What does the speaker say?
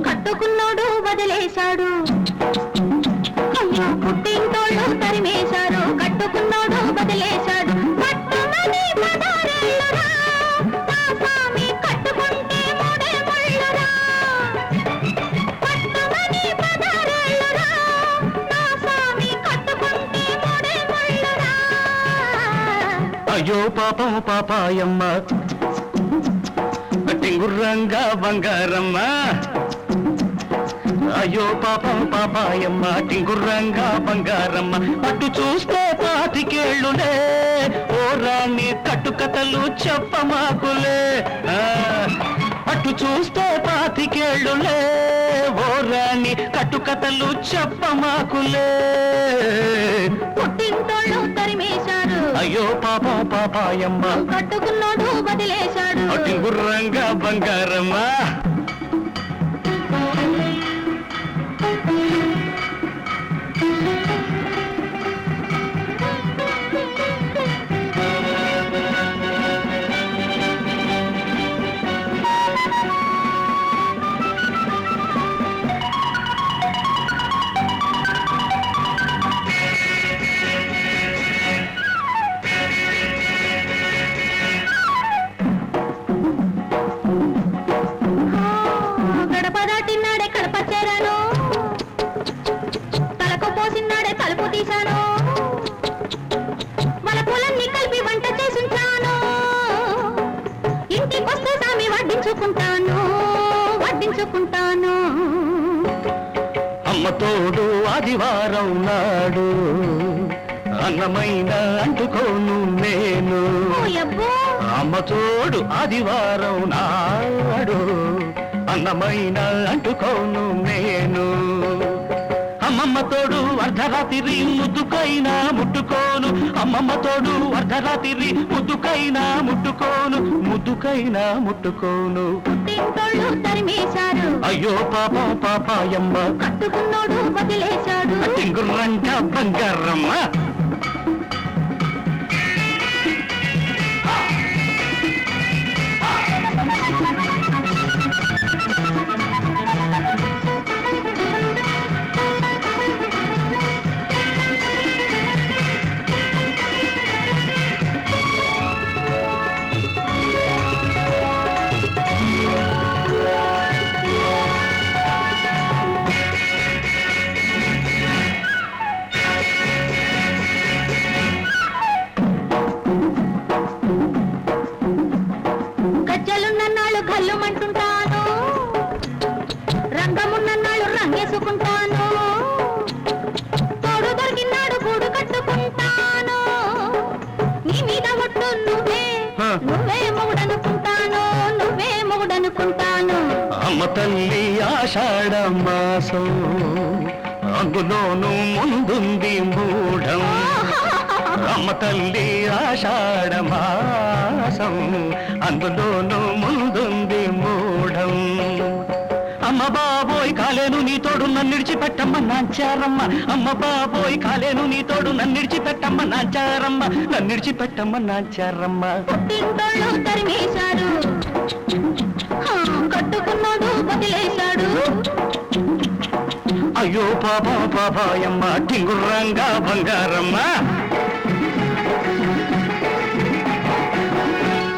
కట్టుకున్నోడు వదిలేశాడు. అయ్యో పుట్టింటోళ్ళు తరిమేశారు, కట్టుకున్నోడు వదిలేశాడు. పట్టుమని పదారేళ్ళురా, నా స్వామి కట్టుకుంటే మూడే ముళ్ళురా. పట్టుమని పదారేళ్ళురా, నా స్వామి కట్టుకుంటే మూడే ముళ్ళురా. అయ్యో పాపం పాపాయమ్మ టింగుర్రంగా బంగారమ్మ. అయ్యో పాపం పాపాయమ్మ టింగుర్రంగా బంగారమ్మ. అటు చూస్తే పాతికేళ్ళులే, ఓ రాణి కట్టుకథలు చెప్పమాకులే. అటు చూస్తే పాతికేళ్ళులే, ఓ రాణి కట్టుకథలు చెప్పమాకులే. పుట్టింటోళ్ళు తరిమేశారు, అయ్యో పాపం పాపాయమ్మ కట్టుకున్నోడు వదిలేశాడు. టింగుర్రంగా బంగారమ్మ. గడప దాటినాడే కడప చేరాను, తలకు పోసినాడే తలుపు తీశాను. వాళ్ళ పూలన్నీ కలిపి వంట చేసుంటాను, ఇంటికొస్తే సామి వడ్డించుకుంటాను, వడ్డించుకుంటాను. అమ్మ తోడు ఆదివారం నాడు, అన్నమైన అంటుకోను నేను. ఓయబ్బో, అమ్మ తోడు ఆదివారం నాడు, అన్నమైన అంటుకోను నేను. అమ్మమ్మ తోడు అర్ధరాత్రి ముద్దుకైనా ముట్టుకోను, అమ్మమ్మ తోడు అర్ధరాత్రి ముద్దుకైనా ముట్టుకోను, ముద్దుకైనా ముట్టుకోను. పుట్టింటోళ్ళు తరిమేశారు, అయ్యో పాపం పాపాయమ్మ కట్టుకున్నోడు వదిలేశాడు. టింగుర్రంగా బంగారమ్మ. గజ్జలున్నన్నాళ్ళు గల్లుమంటుంటాను, రంగమున్నన్నాళ్ళు రంగేసుకుంటాను. తోడు దొరికినాడు గూడు కట్టుకుంటాను, నీ మీద ఒట్టు నువ్వే, నువ్వే మొగుడనుకుంటాను, నువ్వే మొగుడనుకుంటాను. అమ్మ తల్లి ఆషాఢ మాసం, అందులోనూ ముందుంది మూఢం. అమ్మ తల్లి ఆషాఢ మాసం, అందులోనూ ముందుంది మూఢం. అమ్మ బాబోయ్ కాలేను నీ తోడు నన్నిడిచిపెట్టమ్మ నాంచారమ్మ. అమ్మ బాబోయ్ కాలేను నీ తోడు నన్నిడిచిపెట్టమ్మ నాంచారమ్మ, నన్నిడిచిపెట్టమ్మ నాంచారమ్మ. పుట్టింటోళ్ళు తరిమేశారు, కట్టుకున్నాడు వదిలేశాడు. అయ్యో పాపా పాపాయమ్మ టింగుర్రంగా బంగారమ్మ.